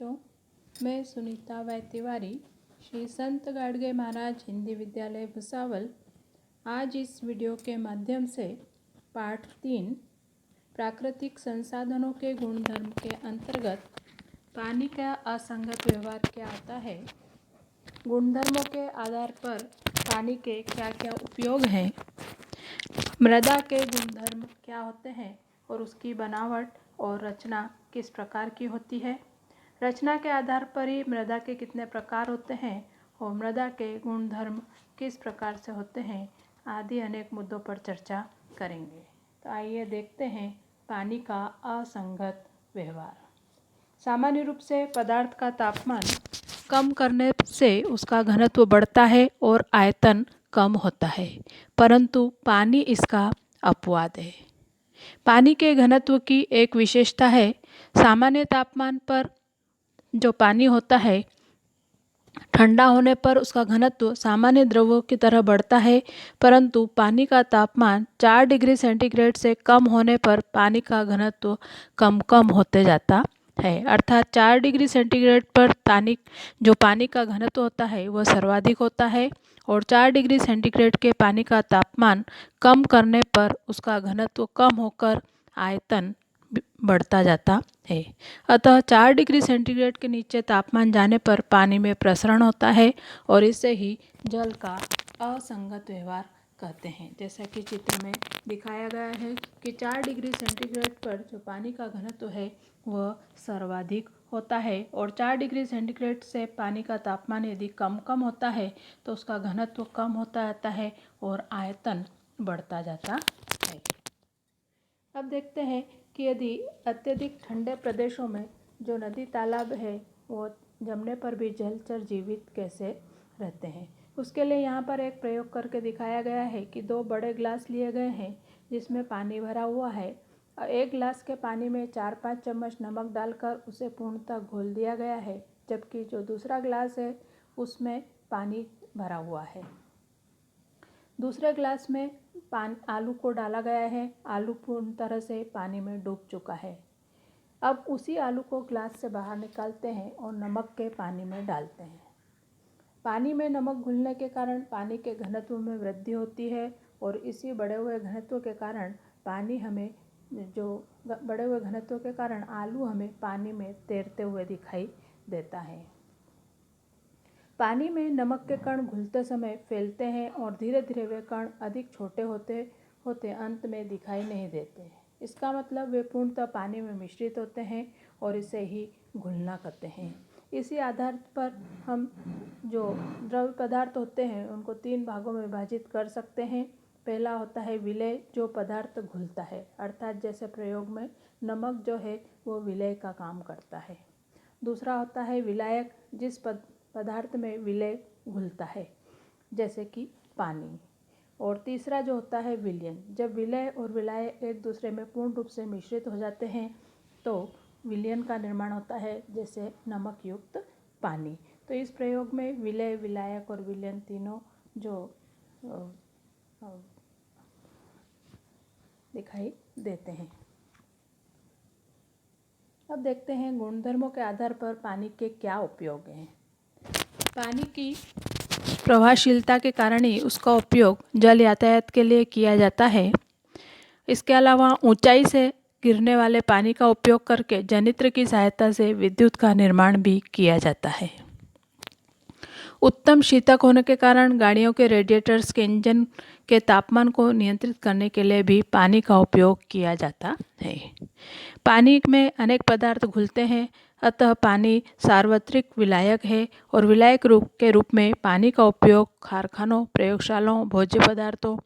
बच्चों, मैं सुनीता वाई तिवारी श्री संत गाडगे महाराज हिंदी विद्यालय भुसावल आज इस वीडियो के माध्यम से पाठ 3 प्राकृतिक संसाधनों के गुणधर्म के अंतर्गत पानी का असंगत व्यवहार क्या आता है, गुणधर्मों के आधार पर पानी के क्या क्या उपयोग हैं, मृदा के गुणधर्म क्या होते हैं और उसकी बनावट और रचना किस प्रकार की होती है, रचना के आधार पर ही मृदा के कितने प्रकार होते हैं और मृदा के गुणधर्म किस प्रकार से होते हैं आदि अनेक मुद्दों पर चर्चा करेंगे। तो आइए देखते हैं पानी का असंगत व्यवहार। सामान्य रूप से पदार्थ का तापमान कम करने से उसका घनत्व बढ़ता है और आयतन कम होता है, परंतु पानी इसका अपवाद है। पानी के घनत्व की एक विशेषता है, सामान्य तापमान पर जो पानी होता है ठंडा होने पर उसका घनत्व सामान्य द्रव्यों की तरह बढ़ता है, परंतु पानी का तापमान 4 डिग्री सेंटीग्रेड से कम होने पर पानी का घनत्व कम कम होते जाता है। अर्थात 4 डिग्री सेंटीग्रेड पर पानी का घनत्व होता है वह सर्वाधिक होता है और 4 डिग्री सेंटीग्रेड के पानी का तापमान कम करने पर उसका घनत्व कम होकर आयतन बढ़ता जाता है। अतः 4 डिग्री सेंटीग्रेड के नीचे तापमान जाने पर पानी में प्रसरण होता है और इसे ही जल का असंगत व्यवहार कहते हैं। जैसा कि चित्र में दिखाया गया है कि 4 डिग्री सेंटीग्रेड पर जो पानी का घनत्व है वह सर्वाधिक होता है और 4 डिग्री सेंटीग्रेड से पानी का तापमान यदि कम कम होता है तो उसका घनत्व कम होता जाता है और आयतन बढ़ता जाता है। अब देखते हैं कि यदि अत्यधिक ठंडे प्रदेशों में जो नदी तालाब है वो जमने पर भी जलचर जीवित कैसे रहते हैं, उसके लिए यहाँ पर एक प्रयोग करके दिखाया गया है कि 2 बड़े ग्लास लिए गए हैं जिसमें पानी भरा हुआ है। एक गिलास के पानी में 4-5 चम्मच नमक डालकर उसे पूर्णतः घोल दिया गया है, जबकि जो दूसरा ग्लास है उसमें पानी भरा हुआ है। दूसरे ग्लास में आलू को डाला गया है, आलू पूर्ण तरह से पानी में डूब चुका है। अब उसी आलू को ग्लास से बाहर निकालते हैं और नमक के पानी में डालते हैं। पानी में नमक घुलने के कारण पानी के घनत्व में वृद्धि होती है और इसी बढ़े हुए घनत्व के कारण आलू हमें पानी में तैरते हुए दिखाई देता है। पानी में नमक के कण घुलते समय फैलते हैं और धीरे धीरे वे कण अधिक छोटे होते होते अंत में दिखाई नहीं देते। इसका मतलब वे पूर्णतः पानी में मिश्रित होते हैं और इसे ही घुलना कहते हैं। इसी आधार पर हम जो द्रव पदार्थ होते हैं उनको 3 भागों में विभाजित कर सकते हैं। पहला होता है विलेय, जो पदार्थ घुलता है, अर्थात जैसे प्रयोग में नमक जो है वो विलेय का काम करता है। दूसरा होता है विलायक, जिस पदार्थ में विलेय घुलता है, जैसे कि पानी। और तीसरा जो होता है विलयन, जब विलेय और विलाय एक दूसरे में पूर्ण रूप से मिश्रित हो जाते हैं तो विलयन का निर्माण होता है, जैसे नमक युक्त पानी। तो इस प्रयोग में विलेय, विलायक और विलयन तीनों जो दिखाई देते हैं। अब देखते हैं गुणधर्मों के आधार पर पानी के क्या उपयोग हैं। पानी की प्रवाहशीलता के कारण ही उसका उपयोग जल यातायात के लिए किया जाता है। इसके अलावा ऊंचाई से गिरने वाले पानी का उपयोग करके जनित्र की सहायता से विद्युत का निर्माण भी किया जाता है। उत्तम शीतक होने के कारण गाड़ियों के रेडिएटर्स के इंजन के तापमान को नियंत्रित करने के लिए भी पानी का उपयोग किया जाता है। पानी में अनेक पदार्थ घुलते हैं, अतः पानी सार्वत्रिक विलायक है और विलायक के रूप में पानी का उपयोग कारखानों, प्रयोगशालाओं, भोज्य पदार्थों,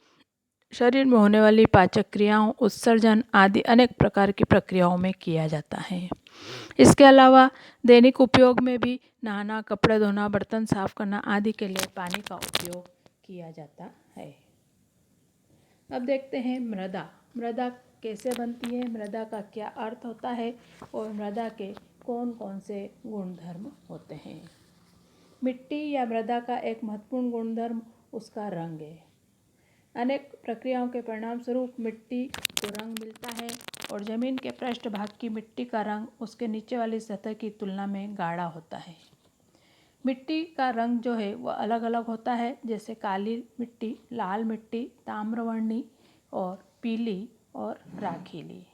शरीर में होने वाली पाचक क्रियाओं, उत्सर्जन आदि अनेक प्रकार की प्रक्रियाओं में किया जाता है। इसके अलावा दैनिक उपयोग में भी नहाना, कपड़े धोना, बर्तन साफ करना आदि के लिए पानी का उपयोग किया जाता है। अब देखते हैं मृदा। मृदा कैसे बनती है, मृदा का क्या अर्थ होता है और मृदा के कौन कौन से गुणधर्म होते हैं। मिट्टी या मृदा का एक महत्वपूर्ण गुणधर्म उसका रंग है। अनेक प्रक्रियाओं के परिणाम स्वरूप मिट्टी को रंग मिलता है और ज़मीन के पृष्ठभाग की मिट्टी का रंग उसके नीचे वाली सतह की तुलना में गाढ़ा होता है। मिट्टी का रंग जो है वह अलग अलग होता है, जैसे काली मिट्टी, लाल मिट्टी, ताम्रवर्णी और पीली और राखीली।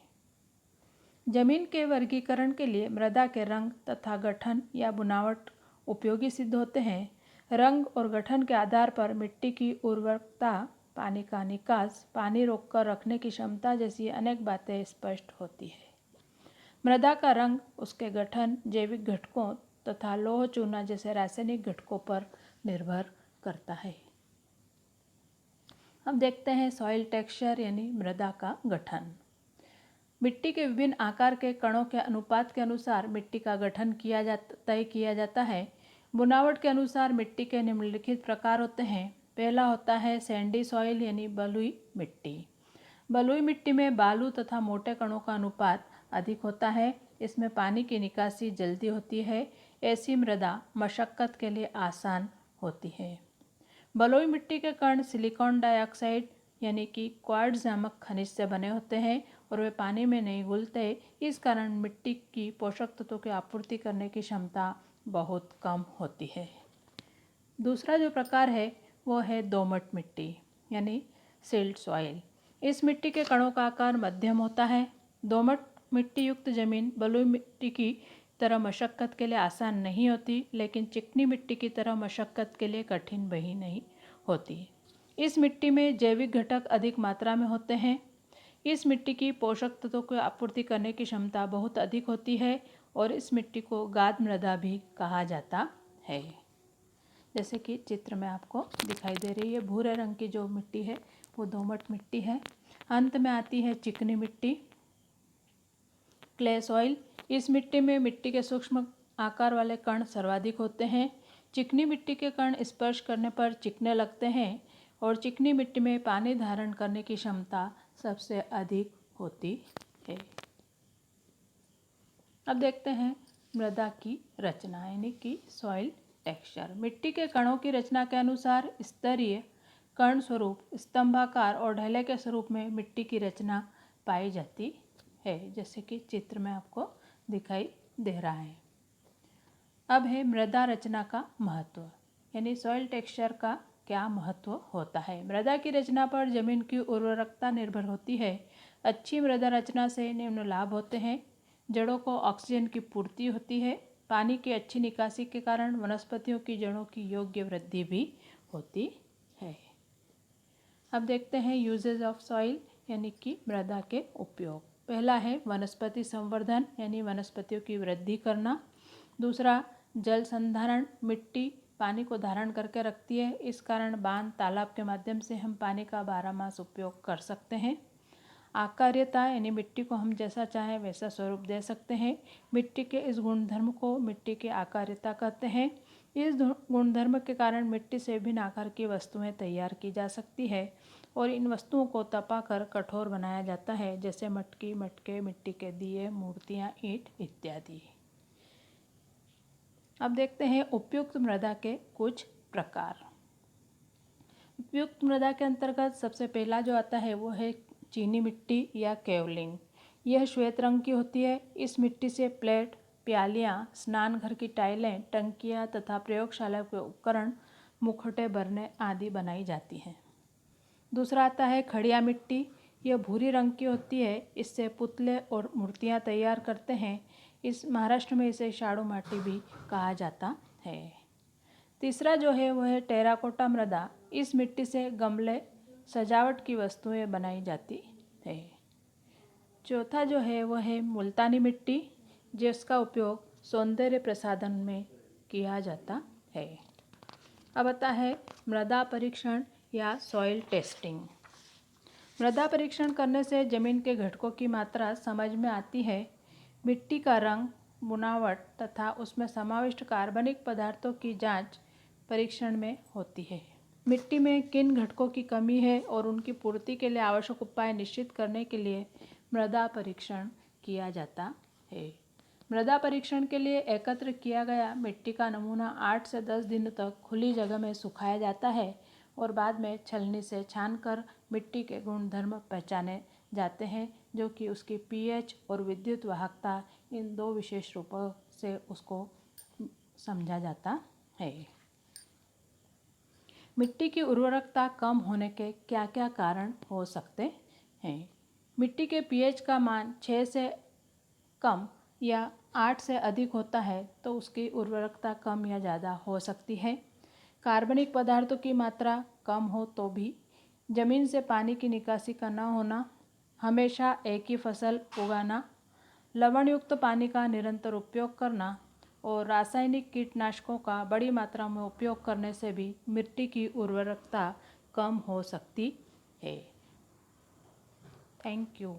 जमीन के वर्गीकरण के लिए मृदा के रंग तथा गठन या बुनावट उपयोगी सिद्ध होते हैं। रंग और गठन के आधार पर मिट्टी की उर्वरकता, पानी का निकास, पानी रोककर रखने की क्षमता जैसी अनेक बातें स्पष्ट होती है। मृदा का रंग उसके गठन, जैविक घटकों तथा लौह चूना जैसे रासायनिक घटकों पर निर्भर करता है। अब देखते हैं सॉइल टेक्सचर यानी मृदा का गठन। मिट्टी के विभिन्न आकार के कणों के अनुपात के अनुसार मिट्टी का गठन तय किया जाता है। बुनावट के अनुसार मिट्टी के निम्नलिखित प्रकार होते हैं। पहला होता है सैंडी सॉइल यानी बलुई मिट्टी। बलुई मिट्टी में बालू तथा मोटे कणों का अनुपात अधिक होता है। इसमें पानी की निकासी जल्दी होती है। ऐसी मृदा मशक्कत के लिए आसान होती है। बलुई मिट्टी के कण सिलिकॉन डाइऑक्साइड यानी कि क्वार्ट्ज नामक खनिज से बने होते हैं और वे पानी में नहीं घुलते। इस कारण मिट्टी की पोषक तत्वों की आपूर्ति करने की क्षमता बहुत कम होती है। दूसरा जो प्रकार है वो है दोमट मिट्टी यानी सिल्ट सॉइल। इस मिट्टी के कणों का आकार मध्यम होता है। दोमट मिट्टी युक्त जमीन बलुई मिट्टी की तरह मशक्कत के लिए आसान नहीं होती, लेकिन चिकनी मिट्टी की तरह मशक्कत के लिए कठिन भी नहीं होती। इस मिट्टी में जैविक घटक अधिक मात्रा में होते हैं। इस मिट्टी की पोषक तत्वों को आपूर्ति करने की क्षमता बहुत अधिक होती है और इस मिट्टी को गाद मृदा भी कहा जाता है। जैसे कि चित्र में आपको दिखाई दे रही है, भूरे रंग की जो मिट्टी है वो दोमट मिट्टी है। अंत में आती है चिकनी मिट्टी, क्ले सॉइल। इस मिट्टी में मिट्टी के सूक्ष्म आकार वाले कण सर्वाधिक होते हैं। चिकनी मिट्टी के कण स्पर्श करने पर चिकने लगते हैं और चिकनी मिट्टी में पानी धारण करने की क्षमता सबसे अधिक होती है। अब देखते हैं मृदा की रचना यानी कि सॉइल टेक्सचर। मिट्टी के कणों की रचना के अनुसार स्तरीय, कण स्वरूप, स्तंभाकार और ढले के स्वरूप में मिट्टी की रचना पाई जाती है, जैसे कि चित्र में आपको दिखाई दे रहा है। अब है मृदा रचना का महत्व यानी सॉइल टेक्सचर का क्या महत्व होता है। मृदा की रचना पर जमीन की उर्वरकता निर्भर होती है। अच्छी मृदा रचना से निम्न लाभ होते हैं। जड़ों को ऑक्सीजन की पूर्ति होती है। पानी की अच्छी निकासी के कारण वनस्पतियों की जड़ों की योग्य वृद्धि भी होती है। अब देखते हैं यूजेज ऑफ सॉइल यानी कि मृदा के उपयोग। पहला है वनस्पति संवर्धन यानी वनस्पतियों की वृद्धि करना। दूसरा जल संधारण, मिट्टी पानी को धारण करके रखती है, इस कारण बांध, तालाब के माध्यम से हम पानी का 12 मास उपयोग कर सकते हैं। आकार्यता यानी मिट्टी को हम जैसा चाहें वैसा स्वरूप दे सकते हैं। मिट्टी के इस गुणधर्म को मिट्टी की आकार्यता कहते हैं। इस गुणधर्म के कारण मिट्टी से विभिन्न आकार की वस्तुएं तैयार की जा सकती है और इन वस्तुओं को तपाकर कठोर बनाया जाता है, जैसे मटकी, मटके, मिट्टी के दिए, मूर्तियाँ, ईंट इत्यादि। अब देखते हैं उपयुक्त मृदा के कुछ प्रकार। उपयुक्त मृदा के अंतर्गत सबसे पहला जो आता है वो है चीनी मिट्टी या केवलिंग। यह श्वेत रंग की होती है। इस मिट्टी से प्लेट, प्यालियाँ, स्नान घर की टाइलें, टंकियाँ तथा प्रयोगशाला के उपकरण, मुखौटे, बरने आदि बनाई जाती हैं। दूसरा आता है खड़िया मिट्टी। यह भूरी रंग की होती है। इससे पुतले और मूर्तियाँ तैयार करते हैं। इस महाराष्ट्र में इसे शाड़ू माटी भी कहा जाता है। तीसरा जो है वह है टेराकोटा मृदा। इस मिट्टी से गमले, सजावट की वस्तुएं बनाई जाती है। चौथा जो है वह है मुल्तानी मिट्टी, जिसका उपयोग सौंदर्य प्रसाधन में किया जाता है। अब आता है मृदा परीक्षण या सॉइल टेस्टिंग। मृदा परीक्षण करने से जमीन के घटकों की मात्रा समझ में आती है। मिट्टी का रंग, बुनावट तथा उसमें समाविष्ट कार्बनिक पदार्थों की जांच परीक्षण में होती है। मिट्टी में किन घटकों की कमी है और उनकी पूर्ति के लिए आवश्यक उपाय निश्चित करने के लिए मृदा परीक्षण किया जाता है। मृदा परीक्षण के लिए एकत्र किया गया मिट्टी का नमूना 8 से 10 दिन तक खुली जगह में सुखाया जाता है और बाद में छलनी से छानकर मिट्टी के गुणधर्म पहचाने जाते हैं, जो कि उसकी पीएच और विद्युत वाहकता, इन दो विशेष रूपों से उसको समझा जाता है। मिट्टी की उर्वरकता कम होने के क्या क्या कारण हो सकते हैं? मिट्टी के पीएच का मान 6 से कम या 8 से अधिक होता है तो उसकी उर्वरकता कम या ज़्यादा हो सकती है। कार्बनिक पदार्थों की मात्रा कम हो तो भी, ज़मीन से पानी की निकासी का न होना, हमेशा एक ही फसल उगाना, लवणयुक्त पानी का निरंतर उपयोग करना और रासायनिक कीटनाशकों का बड़ी मात्रा में उपयोग करने से भी मिट्टी की उर्वरकता कम हो सकती है। Thank you.